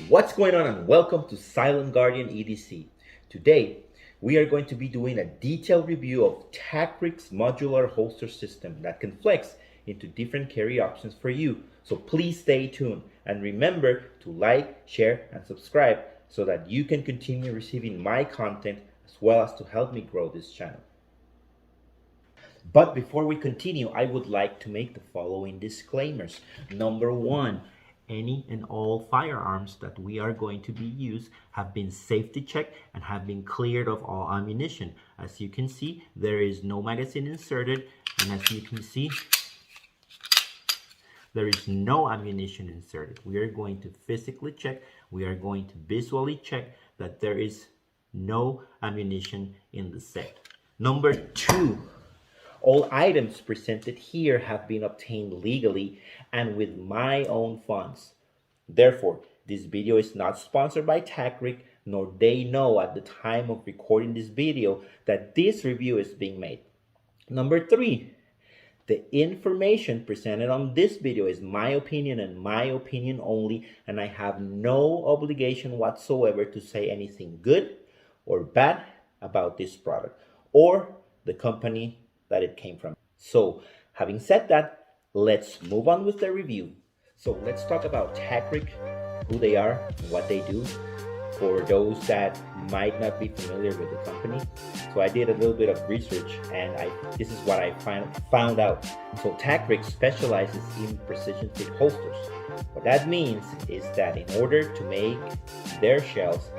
What's going on, and welcome to Silent Guardian EDC. Today we are going to be doing a detailed review of TACRIG's modular holster system that can flex into different carry options for you. So please stay tuned and remember to like, share and subscribe so that you can continue receiving my content as well as to help me grow this channel. But before we continue, I would like to make the following disclaimers. Number one, any and all firearms that we are going to be used have been safety checked and have been cleared of all ammunition. As you can see, there is no magazine inserted, and as you can see, there is no ammunition inserted. We are going to physically check, we are going to visually check that there is no ammunition in the set. Number two, all items presented here have been obtained legally and with my own funds. Therefore, this video is not sponsored by TACRIG, nor they know at the time of recording this video that this review is being made. Number three, the information presented on this video is my opinion and my opinion only, and I have no obligation whatsoever to say anything good or bad about this product or the company that it came from. So, having said that, let's move on with the review. So let's talk about TACRIG, who they are, and what they do, for those that might not be familiar with the company. So I did a little bit of research, and this is what I found out. So TACRIG specializes in precision fit holsters. What that means is that in order to make their shells,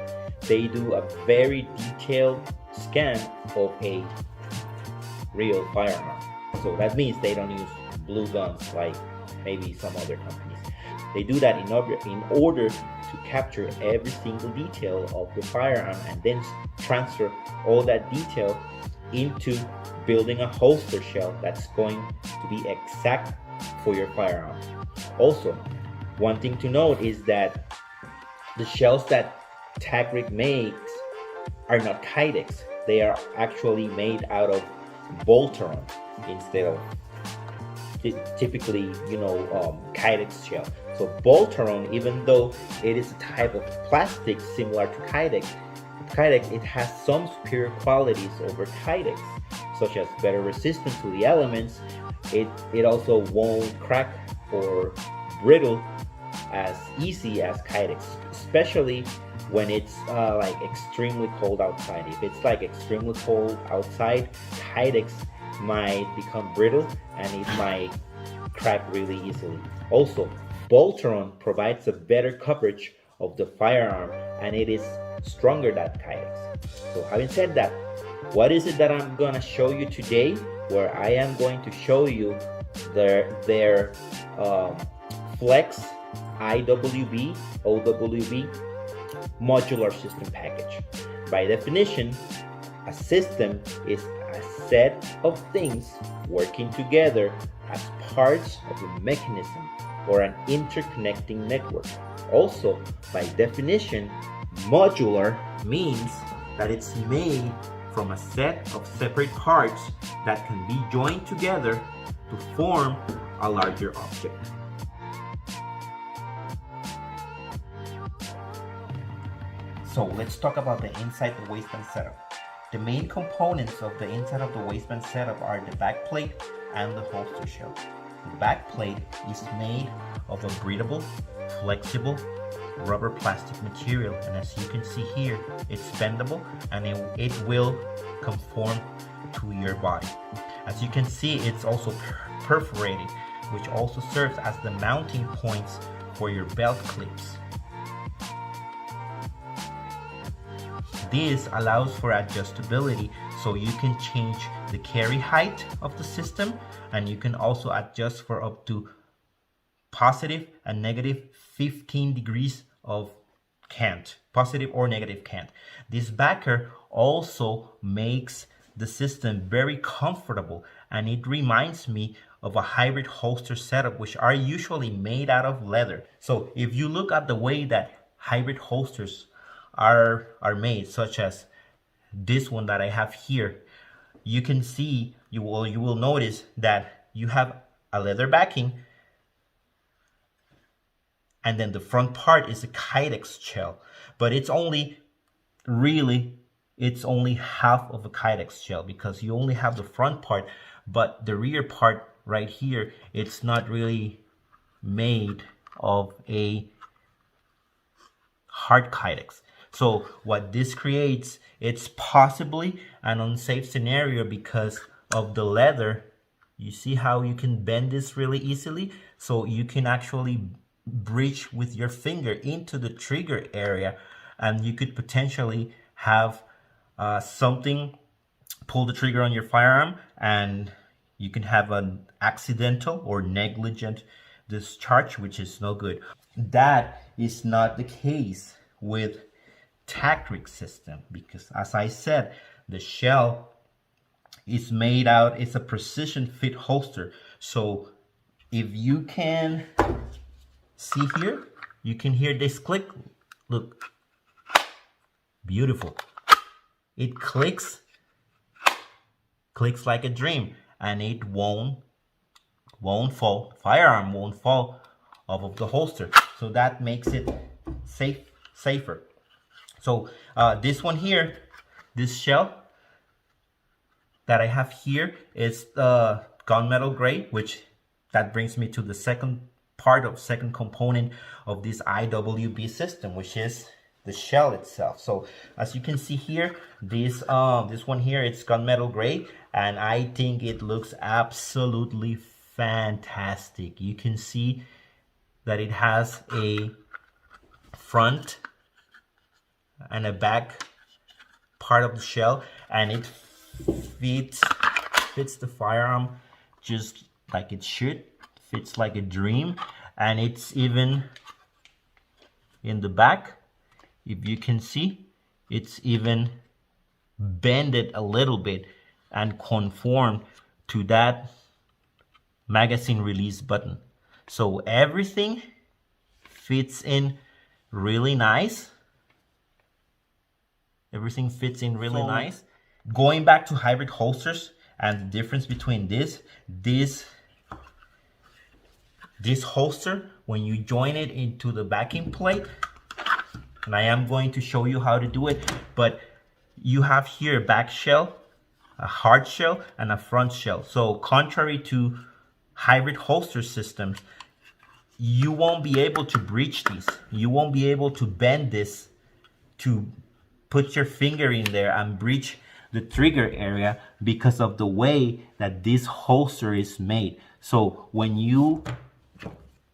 they do a very detailed scan of a real firearm. So that means they don't use blue guns like maybe some other companies. They do that in order to capture every single detail of the firearm and then transfer all that detail into building a holster shell that's going to be exact for your firearm. Also, one thing to note is that the shells that TACRIG makes are not Kydex. They are actually made out of Bolteron instead of typically, Kydex shell. So Bolteron, even though it is a type of plastic similar to Kydex, it has some superior qualities over Kydex, such as better resistance to the elements. It also won't crack or brittle as easy as Kydex, especially when it's like extremely cold outside. If it's like extremely cold outside, Kydex might become brittle and it might crack really easily. Also, Bolteron provides a better coverage of the firearm and it is stronger than Kydex. So having said that, what is it that I'm gonna show you today? Where I am going to show you their Flex IWB, OWB modular system package. By definition, a system is a set of things working together as parts of a mechanism or an interconnecting network. Also, by definition, modular means that it's made from a set of separate parts that can be joined together to form a larger object. So let's talk about the inside the waistband setup. The main components of the inside of the waistband setup are the back plate and the holster shell. The back plate is made of a breathable, flexible, rubber plastic material, and as you can see here, it's bendable and it will conform to your body. As you can see, it's also perforated, which also serves as the mounting points for your belt clips. This allows for adjustability, so you can change the carry height of the system, and you can also adjust for up to positive and negative 15 degrees of cant, positive or negative cant. This backer also makes the system very comfortable, and it reminds me of a hybrid holster setup, which are usually made out of leather. So if you look at the way that hybrid holsters are made, such as this one that I have here, you can see, you will notice that you have a leather backing, and then the front part is a Kydex shell, but it's only it's only half of a Kydex shell, because you only have the front part, but the rear part right here, it's not really made of a hard Kydex. So what this creates, it's possibly an unsafe scenario because of the leather. You see how you can bend this really easily? So you can actually breach with your finger into the trigger area, and you could potentially have something pull the trigger on your firearm, and you can have an accidental or negligent discharge, which is no good. That is not the case with TACRIG system, because as I said, the shell is made out, it's a precision fit holster. So if you can see here, you can hear this click. Look, beautiful. It clicks like a dream, and it won't fall. Firearm won't fall off of the holster. So that makes it safer. So this one here, this shell that I have here is the gunmetal gray, which that brings me to the second component of this IWB system, which is the shell itself. So as you can see here, this one here, it's gunmetal gray, and I think it looks absolutely fantastic. You can see that it has a front and a back part of the shell, and it fits the firearm just like it should. Fits like a dream, and it's even in the back. If you can see, it's even bended a little bit and conformed to that magazine release button. So everything fits in really nice. Everything fits in really nice. Going back to hybrid holsters and the difference between this holster, when you join it into the backing plate, and I am going to show you how to do it, but you have here a back shell, a hard shell, and a front shell. So contrary to hybrid holster systems, you won't be able to breach these. You won't be able to bend this to put your finger in there and breach the trigger area because of the way that this holster is made. So when you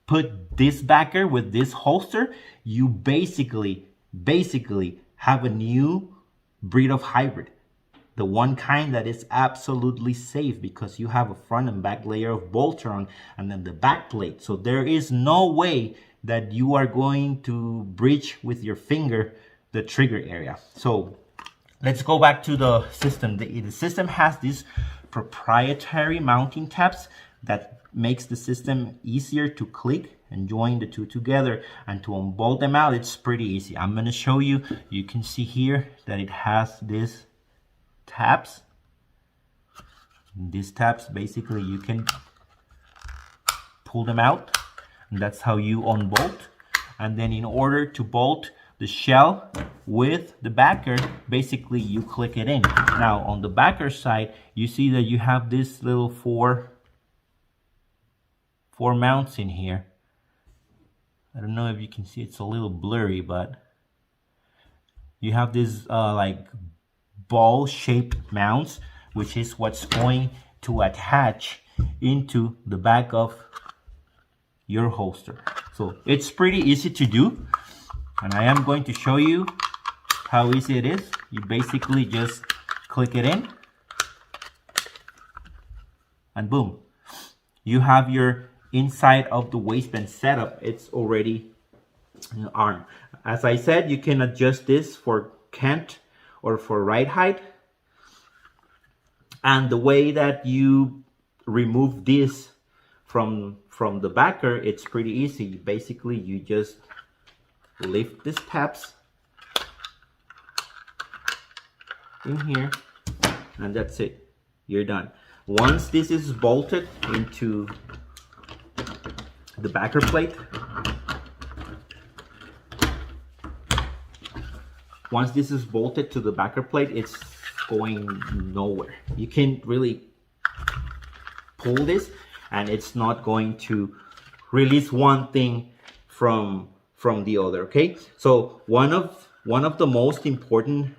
put this backer with this holster, you basically have a new breed of hybrid. The one kind that is absolutely safe, because you have a front and back layer of Boltron and then the back plate. So there is no way that you are going to breach with your finger the trigger area. So let's go back to the system. The system has these proprietary mounting tabs that makes the system easier to click and join the two together, and to unbolt them out, it's pretty easy. I'm going to show you. You can see here that it has these tabs. These tabs, basically you can pull them out, and that's how you unbolt. And then in order to bolt the shell with the backer, basically you click it in. Now on the backer side, you see that you have this little four mounts in here. I don't know if you can see, it's a little blurry, but you have this like ball shaped mounts, which is what's going to attach into the back of your holster. So it's pretty easy to do, and I am going to show you how easy it is. You basically just click it in, and boom, you have your inside of the waistband setup, it's already armed. As I said, you can adjust this for cant or for ride height. And the way that you remove this from the backer, it's pretty easy. Basically, you just lift these tabs in here, and that's it. You're done. Once this is bolted into the backer plate, it's going nowhere. You can't really pull this, and it's not going to release one thing from the other. Okay, so one of the most important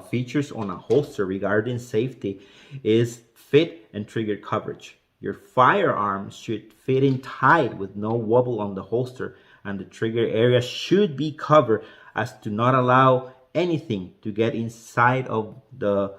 features on a holster regarding safety is fit and trigger coverage. Your firearm should fit in tight with no wobble on the holster, and the trigger area should be covered as to not allow anything to get inside of the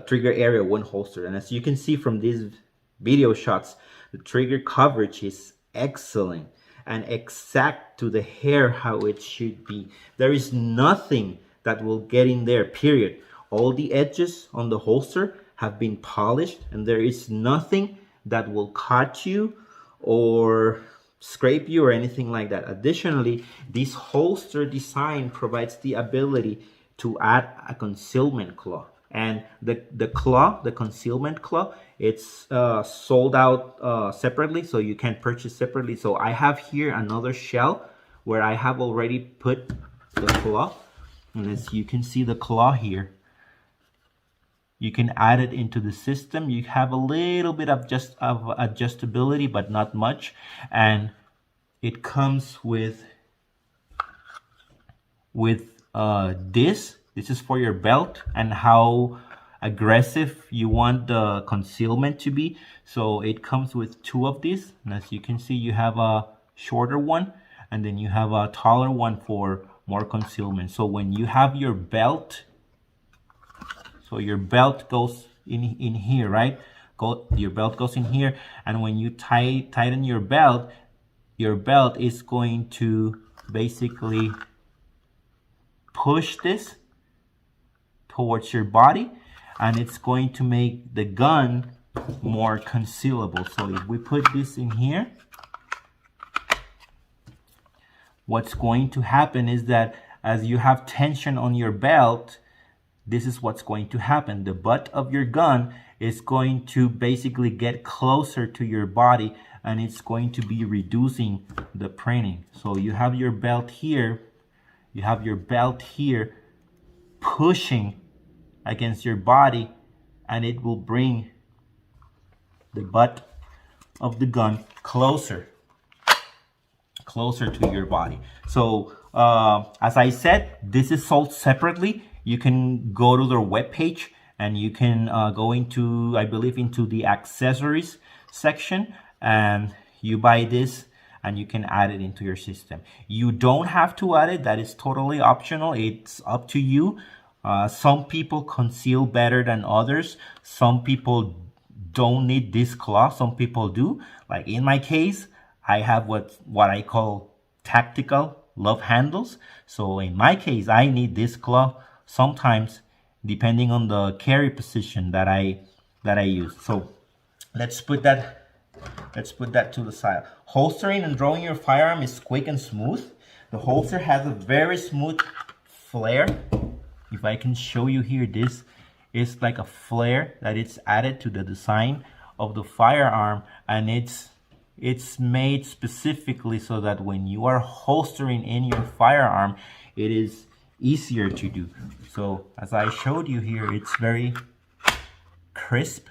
trigger area when holstered. And as you can see from these video shots, the trigger coverage is excellent and exact to the hair how it should be. There is nothing that will get in there, period. All the edges on the holster have been polished, and there is nothing that will cut you or scrape you or anything like that. Additionally, this holster design provides the ability to add a concealment claw, and the concealment claw, it's sold out separately, so you can purchase separately. So I have here another shell where I have already put the claw, and as you can see the claw here, you can add it into the system. You have a little bit of adjustability, but not much. And it comes with this. This is for your belt and how aggressive you want the concealment to be. So it comes with two of these. And as you can see, you have a shorter one, and then you have a taller one for more concealment. So when you have your belt, so your belt goes in here, right? Your belt goes in here, and when you tighten your belt is going to basically push this towards your body, and it's going to make the gun more concealable. So if we put this in here, what's going to happen is that as you have tension on your belt, this is what's going to happen. The butt of your gun is going to basically get closer to your body, and it's going to be reducing the printing. So you have your belt here, pushing against your body, and it will bring the butt of the gun closer to your body. So as I said, this is sold separately. You can go to their webpage, and you can go into, I believe, into the accessories section, and you buy this and you can add it into your system. You don't have to add it. That is totally optional. It's up to you. Some people conceal better than others. Some people don't need this claw. Some people do. Like in my case, I have what I call tactical love handles. So in my case, I need this claw sometimes, depending on the carry position that I use. So let's put that to the side. Holstering and drawing your firearm is quick and smooth. The holster has a very smooth flare. If I can show you here, this is like a flare that it's added to the design of the firearm, and it's made specifically so that when you are holstering in your firearm, it is easier to do. So as I showed you here, it's very crisp,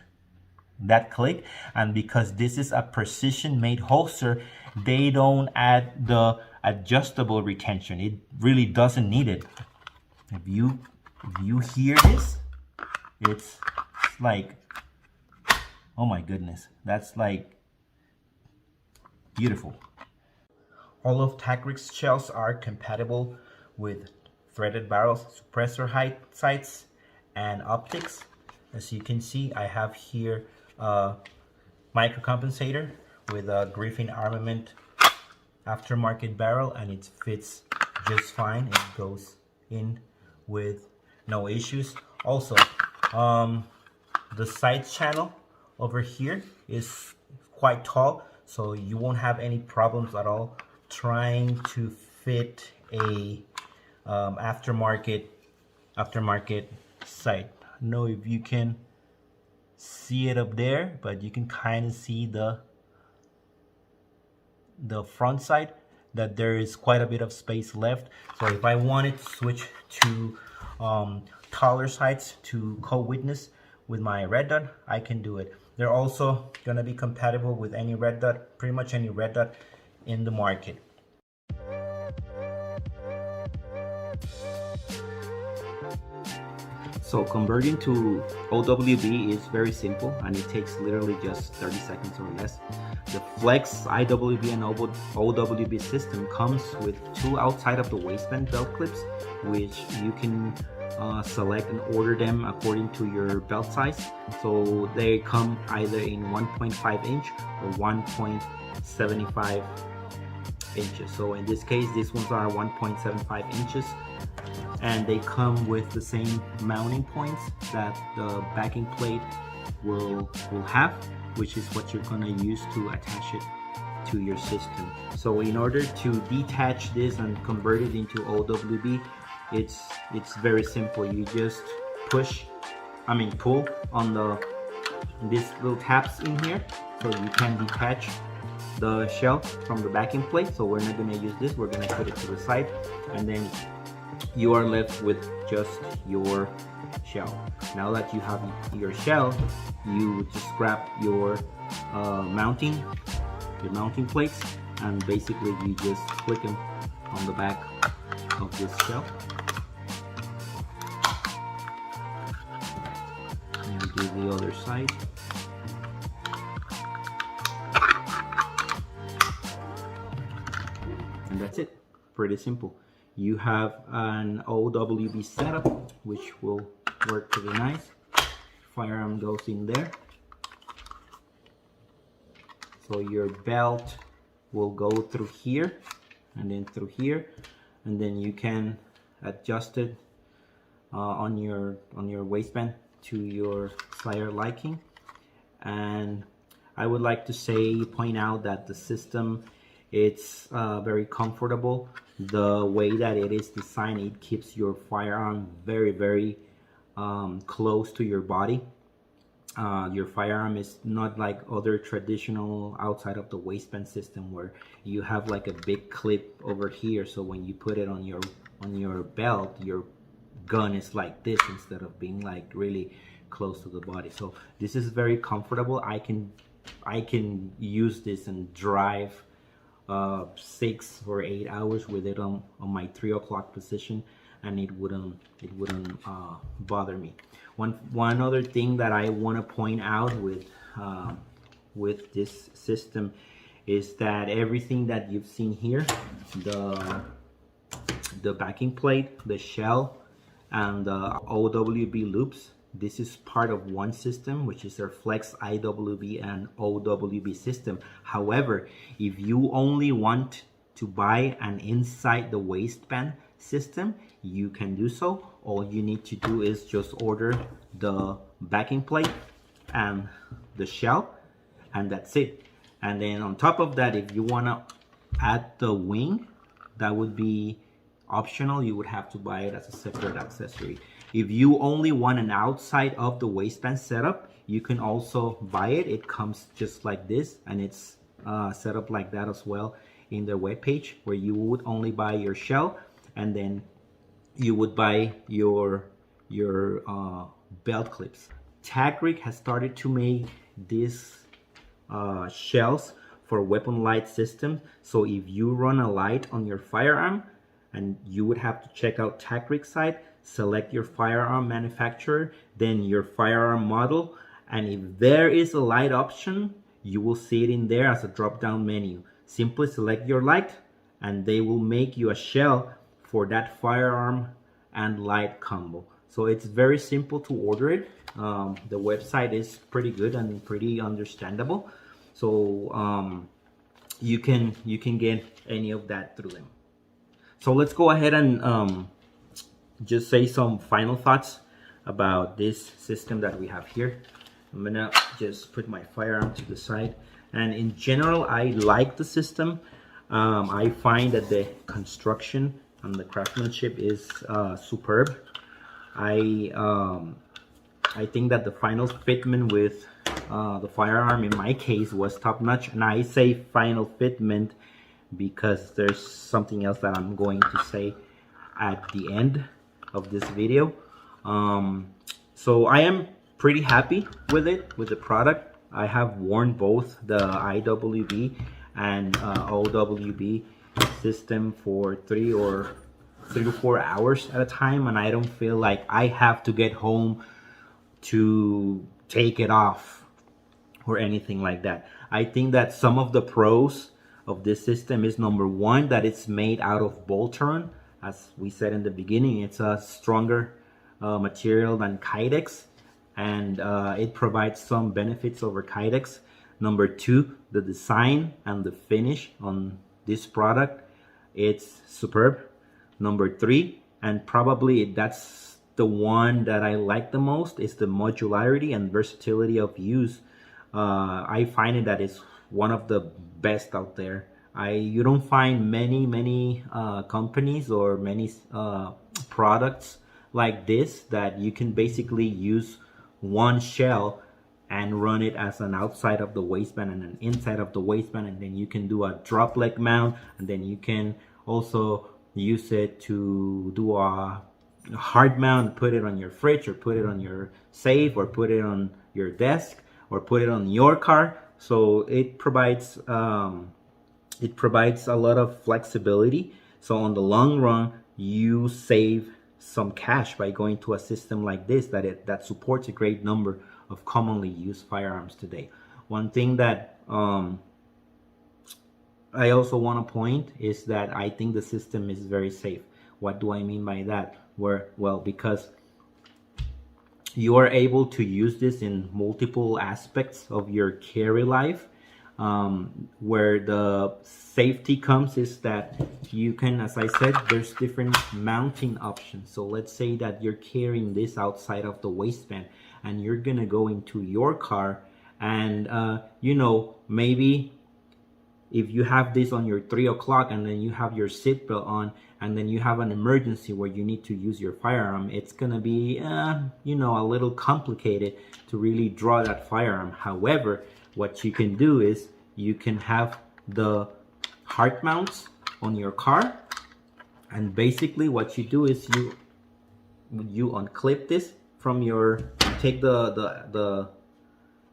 that click. And because this is a precision made holster, they don't add the adjustable retention. It really doesn't need it. If you hear this, it's like, oh my goodness, that's like beautiful. All of TACRIG's shells are compatible with threaded barrels, suppressor height sights, and optics. As you can see, I have here micro compensator with a Griffin Armament aftermarket barrel, and it fits just fine. It goes in with no issues. Also, the side channel over here is quite tall, so you won't have any problems at all trying to fit a aftermarket sight. I don't know if you can see it up there, but you can kind of see the front side, that there is quite a bit of space left. So if I wanted to switch to taller sights to co-witness with my red dot, I can do it. They're also gonna be compatible with any red dot, pretty much any red dot in the market. So converting to OWB is very simple, and it takes literally just 30 seconds or less. The Flex IWB and OWB system comes with 2 outside of the waistband belt clips, which you can select and order them according to your belt size. So they come either in 1.5 inch or 1.75 inches. So in this case, these ones are 1.75 inches. And they come with the same mounting points that the backing plate will have, which is what you're going to use to attach it to your system. So in order to detach this and convert it into OWB, it's very simple. You just pull on these little tabs in here, so you can detach the shell from the backing plate. So we're not going to use this, we're going to put it to the side, and then you are left with just your shell. Now that you have your shell, you just grab your mounting plates, and basically you just click them on the back of this shell. And you do the other side. And that's it. Pretty simple. You have an OWB setup, which will work pretty nice. Firearm goes in there. So your belt will go through here and then through here, and then you can adjust it on your waistband to your sighter liking. And I would like to point out that the system, it's very comfortable. The way that it is designed, it keeps your firearm very close to your body. Your firearm is not like other traditional outside of the waistband system where you have like a big clip over here, so when you put it on your belt, your gun is like this instead of being like really close to the body. So this is very comfortable. I can use this and drive 6 or 8 hours with it on my 3 o'clock position, and it wouldn't bother me. One other thing that I want to point out with this system is that everything that you've seen here, the backing plate, the shell, and the OWB loops, this is part of one system, which is our Flex IWB and OWB system. However, if you only want to buy an inside the waistband system, you can do so. All you need to do is just order the backing plate and the shell, and that's it. And then on top of that, if you want to add the wing, that would be optional. You would have to buy it as a separate accessory. If you only want an outside of the waistband setup, you can also buy it. It comes just like this, and it's set up like that as well in their webpage, where you would only buy your shell, and then you would buy your belt clips. TACRIG has started to make these shells for weapon light systems. So if you run a light on your firearm, and you would have to check out TACRIG site, select your firearm manufacturer, then your firearm model, and if there is a light option, you will see it in there as a drop-down menu. Simply select your light, and they will make you a shell for that firearm and light combo. So it's very simple to order it. The website is pretty good and pretty understandable. So you can get any of that through them. So let's go ahead and just say some final thoughts about this system that we have here. I'm gonna just put my firearm to the side, and in general I like the system. I find that the construction and the craftsmanship is superb. I think that the final fitment with the firearm in my case was top-notch, and I say final fitment because there's something else that I'm going to say at the end of this video. So I am pretty happy with it, with the product. I have worn both the IWB and OWB system for 3 to 4 hours at a time, and I don't feel like I have to get home to take it off or anything like that. I think that some of the pros of this system is, number one, that it's made out of Boltron. As we said in the beginning, it's a stronger material than Kydex, and it provides some benefits over Kydex. Number two, the design and the finish on this product, it's superb. Number three, and probably that's the one that I like the most, is the modularity and versatility of use. I find it that it's one of the best out there. You don't find many companies or many products like this that you can basically use one shell and run it as an outside of the waistband and an inside of the waistband, and then you can do a drop leg mount, and then you can also use it to do a hard mount, put it on your fridge or put it on your safe or put it on your desk or put it on your car. So it provides a lot of flexibility. So on the long run, you save some cash by going to a system like this that supports a great number of commonly used firearms today. One thing that I also want to point is that I think the system is very safe. What do I mean by that? Well, because you are able to use this in multiple aspects of your carry life. Where the safety comes is that you can, as I said, there's different mounting options. So let's say that you're carrying this outside of the waistband and you're gonna go into your car, and you know, maybe if you have this on your 3 o'clock and then you have your seatbelt on and then you have an emergency where you need to use your firearm, it's gonna be you know, a little complicated to really draw that firearm. However, what you can do is you can have the hard mounts on your car, and basically what you do is you unclip this from your, take the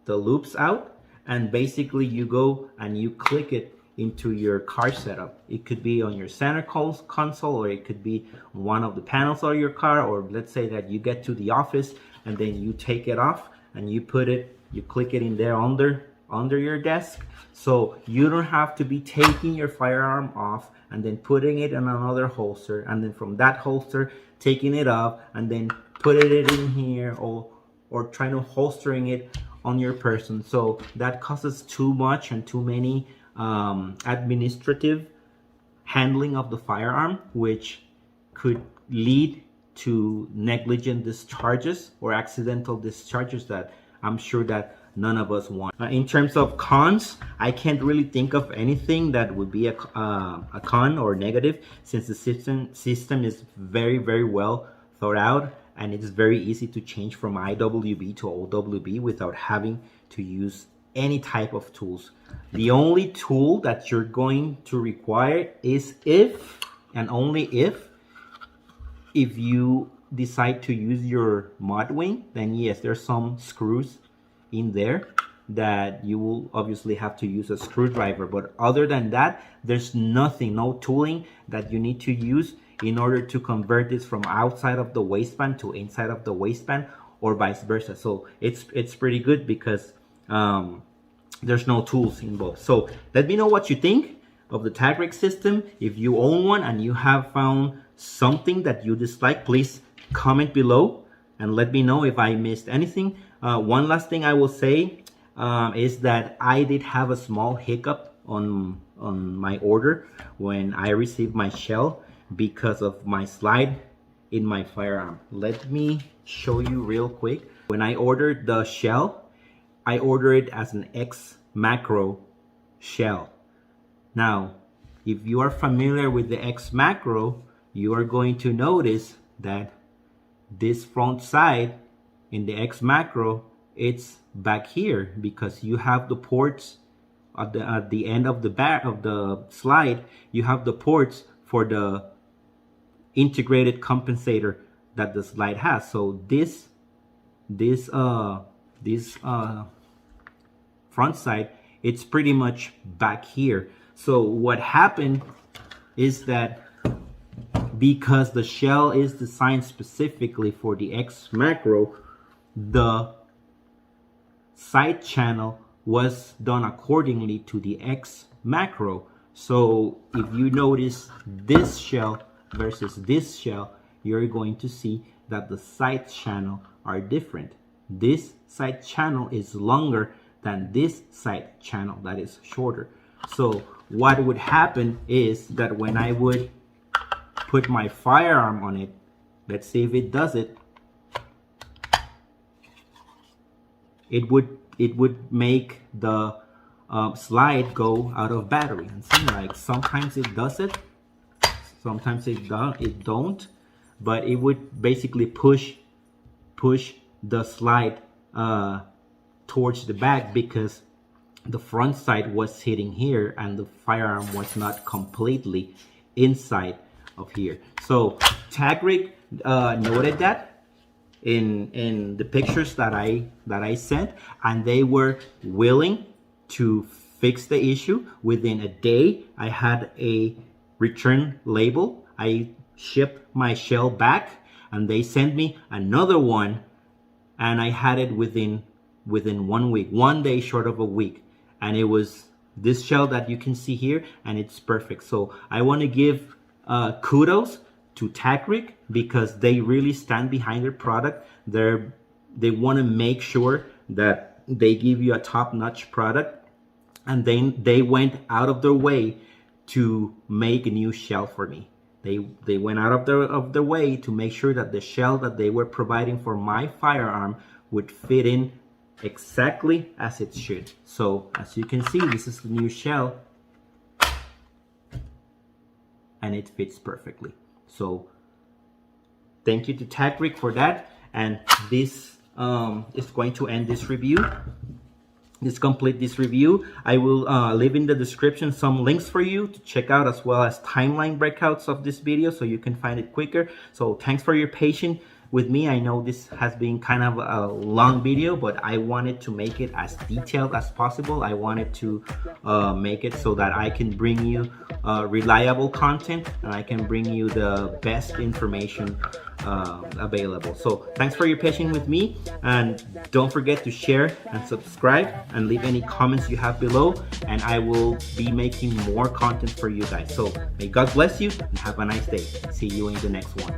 loops out, and basically you go and you click it into your car setup. It could be on your center console, or it could be on one of the panels of your car, or let's say that you get to the office and then you take it off and you put it, you click it in there under your desk. So you don't have to be taking your firearm off and then putting it in another holster, and then from that holster taking it off and then putting it in here, or trying to holstering it on your person. So that causes too much and too many administrative handling of the firearm, which could lead to negligent discharges or accidental discharges that I'm sure that none of us want. In terms of cons, I can't really think of anything that would be a con or negative, since the system is very well thought out, and it's very easy to change from IWB to OWB without having to use any type of tools. The only tool that you're going to require is if and only if you decide to use your mod wing, then yes, there's some screws in there that you will obviously have to use a screwdriver, but other than that, there's nothing, no tooling that you need to use in order to convert this from outside of the waistband to inside of the waistband, or vice versa. So it's pretty good because there's no tools involved. So let me know what you think of the TACRIG system. If you own one and you have found something that you dislike, please comment below. and let me know if I missed anything. One last thing I will say is that I did have a small hiccup on my order when I received my shell because of my slide in my firearm. Let me show you real quick. When I ordered the shell, I ordered it as an X macro shell. Now, if you are familiar with the X macro, you are going to notice that this front side in the X macro, it's back here because you have the ports at the end of the back of the slide. You have the ports for the integrated compensator that the slide has. So this front side, it's pretty much back here. So what happened is that because the shell is designed specifically for the X macro, the side channel was done accordingly to the X macro. So if you notice this shell versus this shell, you're going to see that the side channel are different. This side channel is longer than this side channel that is shorter. So what would happen is that when I would put my firearm on it, let's see if it does it, it would make the slide go out of battery. And see, like sometimes it does it, sometimes it don't, but it would basically push the slide towards the back because the front side was hitting here and the firearm was not completely inside of here. So TACRIG noted that in the pictures that I sent, and they were willing to fix the issue. Within a day, I had a return label. I shipped my shell back and they sent me another one, and I had it within 1 week, 1 day short of a week. And it was this shell that you can see here, and it's perfect. So I want to give kudos to TACRIG because they really stand behind their product. They want to make sure that they give you a top-notch product, and then they went out of their way to make a new shell for me. They went out of their way to make sure that the shell that they were providing for my firearm would fit in exactly as it should. So as you can see, this is the new shell and it fits perfectly. So thank you to TACRIG for that. And this is going to end this review. Complete this review. I will leave in the description some links for you to check out, as well as timeline breakouts of this video so you can find it quicker. So thanks for your patience with me. I know this has been kind of a long video, but I wanted to make it as detailed as possible. I wanted to make it so that I can bring you reliable content and I can bring you the best information available. So thanks for your patience with me, and don't forget to share and subscribe and leave any comments you have below, and I will be making more content for you guys. So may God bless you and have a nice day. See you in the next one.